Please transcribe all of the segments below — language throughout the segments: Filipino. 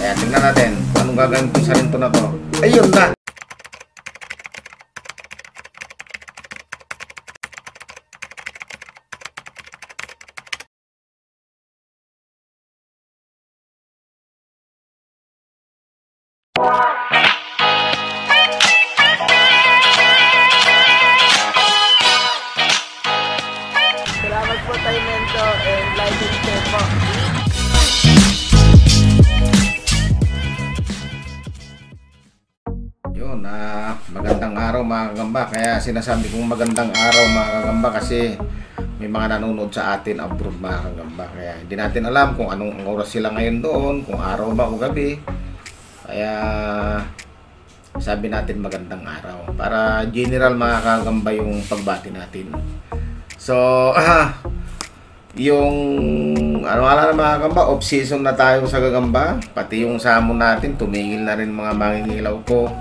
Kaya tingnan natin kung anong gagawin ko sa rinto na to. Ayun na! Salamat po tayo Mento and like and share po. Yun, magandang araw mga kagamba. Kaya sinasabi kong magandang araw mga kagamba kasi may mga nanonood sa atin abroad mga kagamba. Kaya hindi natin alam kung anong oras sila ngayon doon, kung araw ba o gabi. Kaya sabi natin magandang araw para general mga kagamba yung pagbati natin. So, yung wala na mga kagamba, off season na tayo sa gagamba. Pati yung samon natin, tumigil na rin mga mangingilaw ko.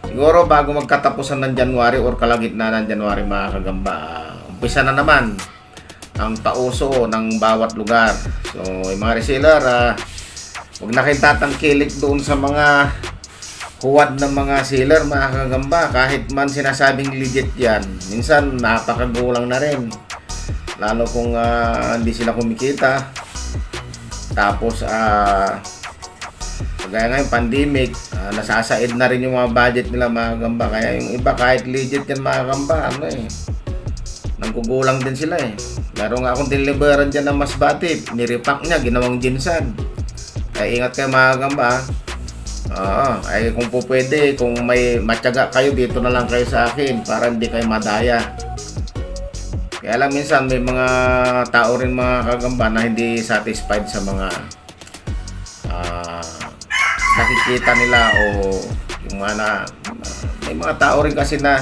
Siguro bago magkatapusan ng January or kalagitnaan ng January mga kagamba, umpisa na naman ang pauso ng bawat lugar. So, yung mga reseller, huwag na kayong tatangkilik doon sa mga huwad ng mga seller mga kagamba. Kahit man sinasabing legit yan, minsan napakagulang na rin. Lalo kung hindi sila kumikita. Tapos kagaya ngayon pandemic, nasasaid na rin yung mga budget nila mga kagamba. Kaya yung iba kahit legit yan mga kagamba, nanggugulang din sila eh. Meron nga akong deliveran dyan ng masbate, nirepack niya, ginawang ginsan. Kaya ingat kayo mga kagamba. Ay kung po pwede, kung may matyaga kayo, dito na lang kayo sa akin para hindi kayo madaya. Kaya lang minsan may mga tao rin mga kagamba na hindi satisfied sa mga nakikita nila o yung mga may mga tao rin kasi na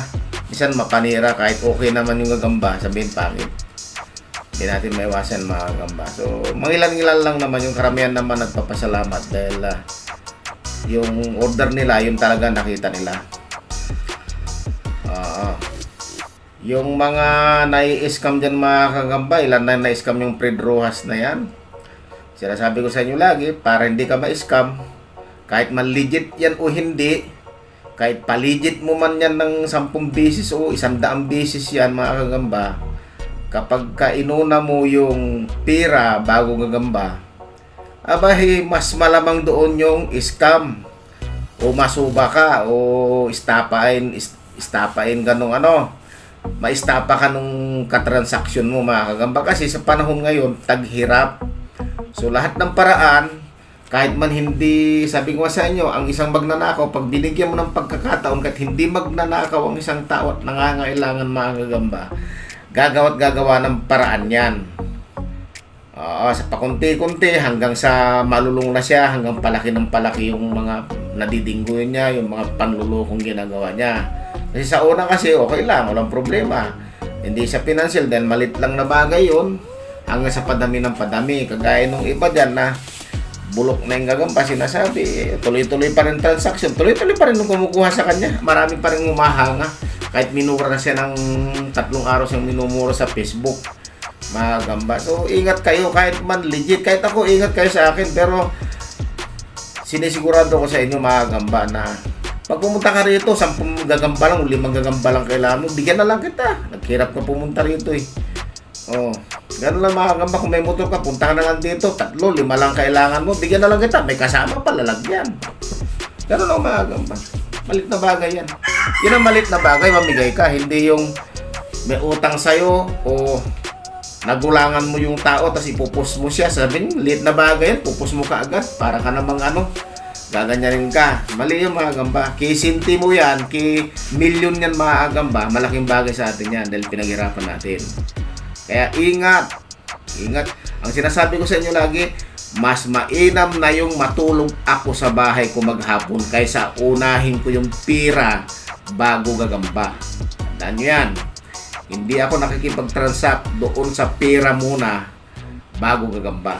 minsan mapanira kahit okay naman yung gagamba, sabihin pangit. Hindi natin maiwasan mga kagamba. So mangilan-ngilan lang naman, yung karamihan naman nagpapasalamat dahil yung order nila, yung talaga nakita nila. Yung mga nai-scam dyan mga kagamba, ilan na na-scam yung Fred Rojas na yan. Sinasabi ko sa inyo lagi, para hindi ka ma-scam, kahit man legit yan o hindi, kahit paligit mo man yan ng 10 beses o 100 beses yan mga kagamba, kapag kainuna mo yung pira bago gagamba, abay, mas malamang doon yung scam o masuba ka o istapain ganong maistapa ka nung katransaksyon mo mga kagamba. Kasi sa panahon ngayon, taghirap. So lahat ng paraan, kahit man hindi, sabi ko sa inyo, ang isang magnanakaw, pag binigyan mo ng pagkakataon kahit hindi magnanakaw ang isang tao at nangangailangan mga kagamba, gagawa ng paraan yan. Sa pakunti-kunti hanggang sa malulung na siya, hanggang palaki ng palaki yung mga nadidingguin niya, yung mga panlulukong ginagawa niya. Kasi sa una kasi okay lang, walang problema. Hindi siya financial dahil malit lang na bagay yun, hanggang sa padami ng padami. Kagaya nung iba dyan na bulok na yung gagamba, sinasabi, tuloy-tuloy pa rin transaction, tuloy-tuloy pa rin nung kumukuha sa kanya. Marami pa rin umahanga. Kahit minura na siya ng 3 araw siyang minumura sa Facebook. Mga gamba. So, ingat kayo kahit man legit. Kahit ako, ingat kayo sa akin. Pero, sinisigurado ko sa inyo mga gamba na pag pumunta ka rito, 10 gagamba lang, 5 gagamba lang kailangan mo, bigyan na lang kita. Naghirap ka pumunta rito eh. Ganun lang mga gamba. Kung may motor ka, punta ka na lang dito. 3, 5 lang kailangan mo, bigyan na lang kita. May kasama pa, lalagyan. Ganun lang mga gamba. Malit na bagay yan. Yun ang malit na bagay, mamigay ka. Hindi yung may utang sa'yo o nagulangan mo yung tao tapos ipupus mo siya, sabihin, liit na bagay yan, pupus mo ka agad para ka namang gaganyanin ka. Mali yung mga gamba. Kisinti mo yan, milyon yan mga gamba, malaking bagay sa atin yan dahil pinaghirapan natin. Kaya ingat. Ang sinasabi ko sa inyo lagi, mas mainam na yung matulog ako sa bahay ko maghapon kaysa unahin ko yung pira bago gagamba. Tandaan nyo yan. Hindi ako nakikipag-transact doon sa pera muna bago gagamba.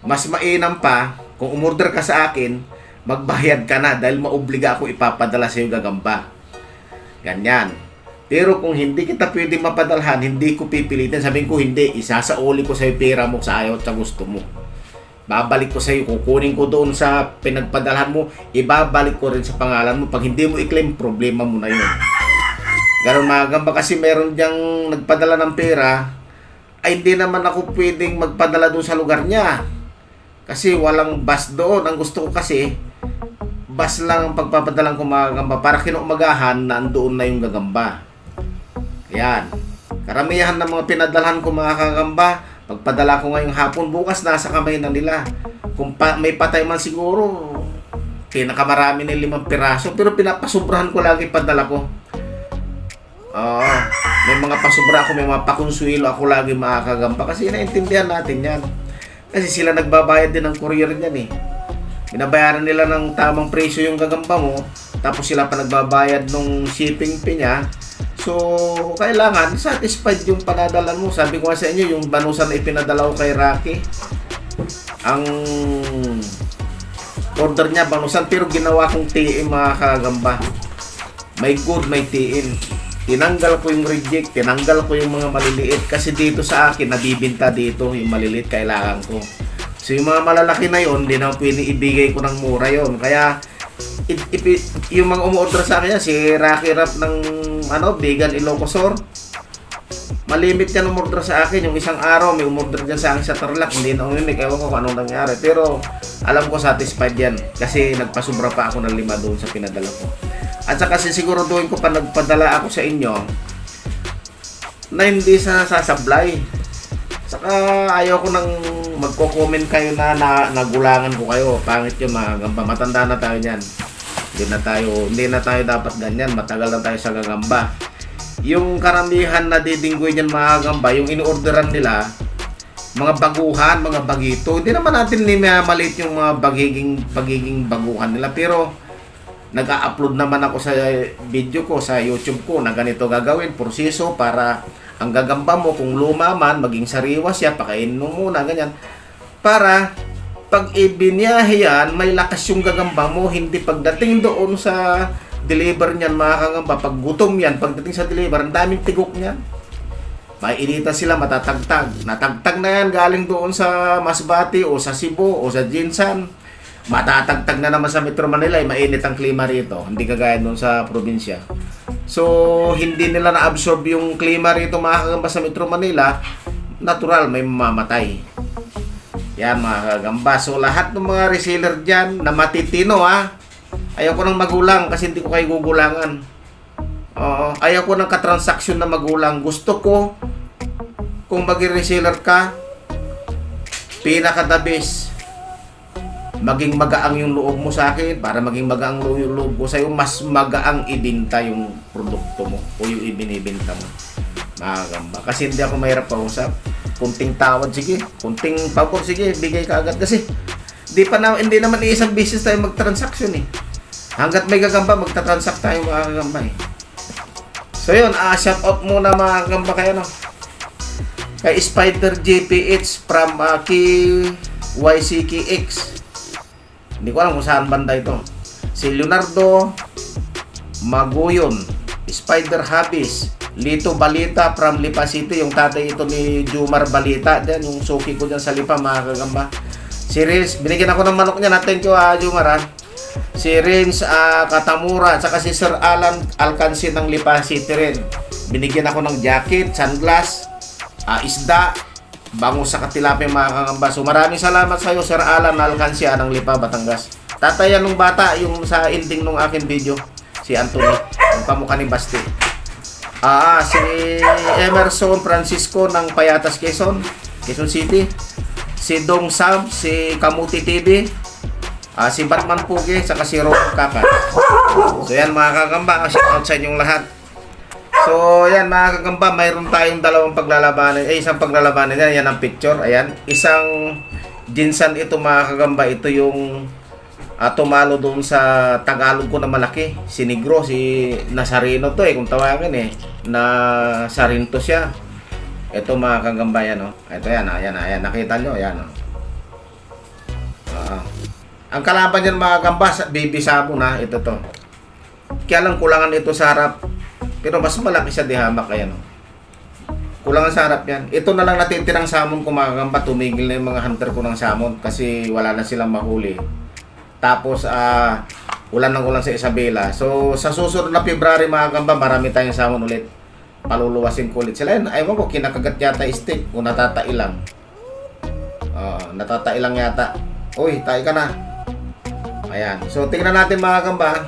Mas mainam pa, kung umorder ka sa akin, magbayad ka na dahil maobliga ako ipapadala sa iyo gagamba. Ganyan. Pero kung hindi kita pwede mapadalhan, hindi ko pipilitin. Sabihin ko hindi, isasauli ko sa iyo pera mo sa ayaw at sa gusto mo. babalik ko sa iyo, kukunin ko doon sa pinagpadalhan mo, ibabalik ko rin sa pangalan mo. Pag hindi mo i-claim, problema mo na yun. Ganun mga kagamba, kasi meron diyang nagpadala ng pera, ay hindi naman ako pwedeng magpadala doon sa lugar niya. Kasi walang bus doon. Ang gusto ko kasi, bus lang ang pagpapadalan ko mga kagamba para kinumagahan na andoon na yung gagamba. Yan. Karamihan ng mga pinadalhan ko mga kagamba, pagpadala ko ngayong hapon, bukas nasa kamay na nila. Kung may patay man siguro, pinakamarami na 5 piraso, pero pinapasubrahan ko lagi padala ko. May mga pasubra ako, may mga pakonsuelo ako lagi mga kagamba, kasi naintindihan natin yan. Kasi sila nagbabayad din ng courier niyan eh. Binabayaran nila ng tamang presyo yung gagamba mo, tapos sila pa nagbabayad ng shipping fee niya. So, kailangan satisfied yung panadalan mo. Sabi ko nga sa inyo, yung banusan na ipinadala ko kay Rocky, ang order niya banusan, pero ginawa kong TM mga kagamba. May good, may TM. Tinanggal ko yung reject, tinanggal ko yung mga maliliit, kasi dito sa akin, nabibinta dito yung maliliit, kailangan ko. So, yung mga malalaki na yon, hindi na pwede ibigay ko ng mura yon. Kaya, yung mga umorder sa akin yan, si Rocky Rap ng Vegan Ilocosur, malimit yan umorder sa akin. Yung isang araw may umorder dyan sa akin sa Tarlac, hindi na umimik, ewan ko kung anong nangyari, pero alam ko satisfied yan kasi nagpasubra pa ako ng 5 doon sa pinadala ko. At saka siguraduhin ko pa nagpadala ako sa inyo na hindi sa sasablay. Saka ayaw ko nang magko-comment kayo na nagulangan ko kayo. Pangit yun mga kagamba. Matanda na tayo niyan. Hindi na tayo dapat ganyan. Matagal na tayo sa gagamba. Yung karamihan na didinggoy niyan mga kagamba, yung in-orderan nila, mga baguhan, mga bagito. Hindi naman natin maliit yung mga pagiging baguhan nila. Pero nag-a-upload naman ako sa video ko, sa YouTube ko, na ganito gagawin, proseso para ang gagamba mo, kung luma man, maging sariwa siya, pakainin mo muna, ganyan. Para pag ibinyahe yan, may lakas yung gagamba mo, hindi pagdating doon sa deliver niyan mga kagamba, pag gutom yan, pagdating sa deliver, ang daming tigok niyan. Maiinitan sila, matatagtag. Natagtag na yan galing doon sa Masbate o sa Cebu o sa Jinsan. Matatagtag na naman sa Metro Manila, mainit ang klima rito, hindi kagaya doon sa probinsya. So, hindi nila na-absorb yung klima rito mga kagamba sa Metro Manila, natural, may mamamatay. Yan mga kagamba. So, lahat ng mga reseller dyan na matitino ayaw ko ng magulang kasi hindi ko kayo gugulangan. Ayaw ko ng katransaksyon na magulang. Gusto ko, kung maging reseller ka, pinaka-the best. Maging magaang yung loob mo sa akin, para maging magaang yung loob ko sa iyo, mas magaang ibinta yung produkto mo o yung ibinibenta mo mga kagamba. Kasi hindi ako mahirap pausap. Kunting tawad, sige. Kunting pabor, sige. Bigay ka agad. Kasi hindi naman isang business tayo mag-transaction eh. Hanggat may gagamba, magta-transact tayo mga kagamba eh. So yun, shout out muna mga kagamba kayo kay Spider JPH from KYCKX. Hindi ko alam kung saan banda ito. Si Leonardo Magoyon, Spider Habis, Lito Balita from Lipa City. Yung tatay ito ni Jumar Balita. Diyan, yung suki ko dyan sa Lipa mga kagamba. Si Rins, binigyan ako ng manok niya. Thank you Jumar. Si Rins Katamura, at saka si Sir Alan Alcance ng Lipa City rin. Binigyan ako ng jacket, sunglass, isda, bango sa katilapia mga kagamba. So maraming salamat sa iyo Sir Alan Alcance ng Lipa, Batangas. Tatayan nung bata yung sa ending nung akin video, si Anthony, yung pamukha ni Basti. Si Emerson Francisco ng Payatas, Quezon City. Si Dong Sam, si Kamuti TV, si Batman Pugi, saka si Ron Kakat. So yan mga kagamba, shout out sa inyong lahat. So, yan mga kagamba, mayroon tayong dalawang paglalabanan. Isang paglalabanan yan ang picture. Ayan, isang Jinsan ito mga kagamba. Ito yung tumalo doon sa Tagalog ko na malaki. Si Negro, si Nazareno to kung tawagin Nazarinto siya. Ito mga kagamba yan Ito yan, ayan. Nakita nyo, ayan ang kalaban yan mga kagamba, baby sabon ito to. Kaya lang kulangan ito sa harap. Pero mas malaki siya di hamak, ayan Kulang sa harap yan. Ito na lang natitirang salmon ko mga kagamba. Tumigil na yung mga hunter ko ng salmon kasi wala na silang mahuli. Tapos, ulan ng ulan sa Isabela. So, sa susunod na February mga kagamba, marami tayong salmon ulit. Paluluwasin ko ulit sila. Ayaw ko, kinakagat yata stick o natatai lang. Natatai lang yata. Uy, tayo ka na. Ayan. So, tingnan natin mga kagamba.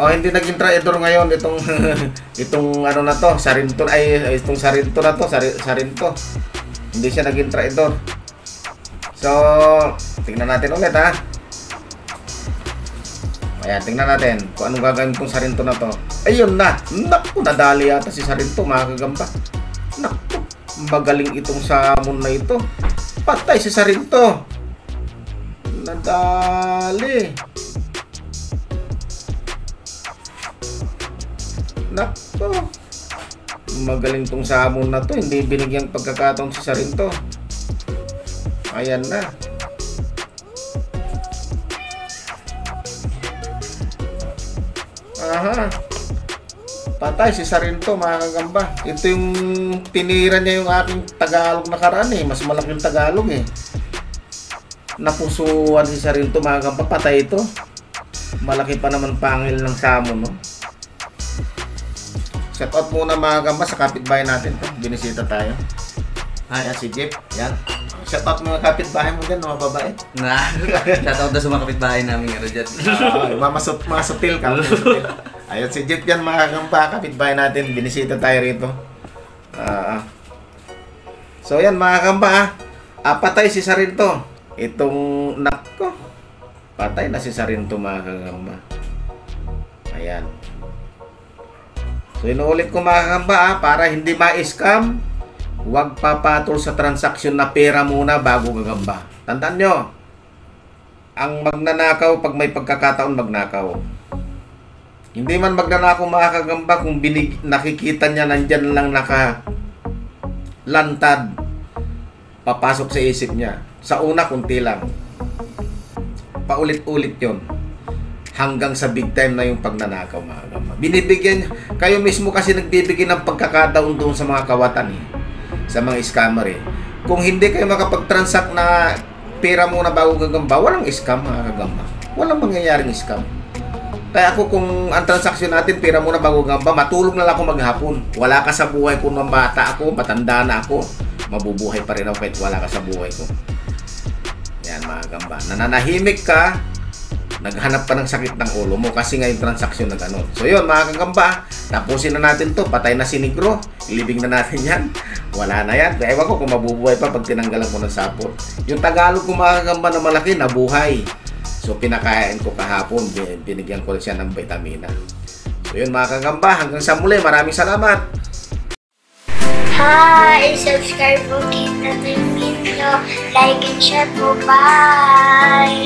Hindi naging traidor ngayon itong itong ano na to, Sarinto itong Sarinto na to, Sarinto. Hindi siya naging traidor. So, tingnan natin ulit ha. Ayan, tingnan natin kung anong gagawin itong Sarinto na to. Ayun na. Naku, nadali yata si Sarinto mga kagamba. Naku, magaling itong salmon na ito. Patay si Sarinto. Nadali. Nako, magaling tong salmon na to. Hindi binigyan pagkakataon si Sarinto. Ayan na. Aha. Patay si Sarinto mga kagamba. Ito yung tinira niya yung aking Tagalog nakaraan eh. Mas malaking Tagalog eh. Napusuan si Sarinto mga kagamba. Patay ito. Malaki pa naman pangil ng salmon, no? Shout out muna mga kagamba sa kapitbahay natin to. Binisita tayo. Ayan si Jeep. Yan. Shout out mga kapitbahay mo dyan, mga babae. Shout out na sa mga kapitbahay namin nga dyan. Mga sutil ka. Ayun si Jeep yan mga kagamba. Kapitbahay natin. Binisita tayo rito. So yan mga kagamba. Patay si Sarinto. Itong nako. Patay na si Sarinto mga kagamba. Ayan. So inuulit ko mga kagamba para hindi ma-scam, huwag papatol sa transaksyon na pera muna bago gagamba. Tandaan nyo, ang magnanakaw pag may pagkakataon magnakaw. Hindi man magnanakaw mga kagamba kung nakikita niya nandyan lang nakalantad, papasok sa isip niya. Sa una kunti lang. Paulit-ulit yon. Hanggang sa big time na yung pagnanakaw mga kagamba. Binibigyan, kayo mismo kasi nagbibigay ng pagkakataon doon sa mga kawatan eh, sa mga scammer eh. Kung hindi kayo makapag-transact na pera muna bago gagamba, walang scam mga kagamba. Walang mangyayaring scam. Kaya ako kung ang transaksyon natin pera muna bago gagamba, matulog na lang ako maghapon. Wala ka sa buhay ko nung bata ako, matanda na ako, mabubuhay pa rin ako kahit wala ka sa buhay ko. Yan mga kagamba. Nananahimik ka, naghanap ka ng sakit ng ulo mo kasi nga yung transaksyon na gano'n. So yun mga kagamba, tapusin na natin to. Patay na si Negro, ilibing na natin yan. Wala na yan. Kaya ewan ko kung mabubuhay pa pag tinanggalan ko ng sapot. Yung Tagalog ko mga kagamba na malaki, nabuhay. So pinakain ko kahapon, binigyan ko siya ng vitamina. So yun mga kagamba, hanggang sa muli, maraming salamat. Hi! Subscribe po kita ng video. Like and share po. Bye!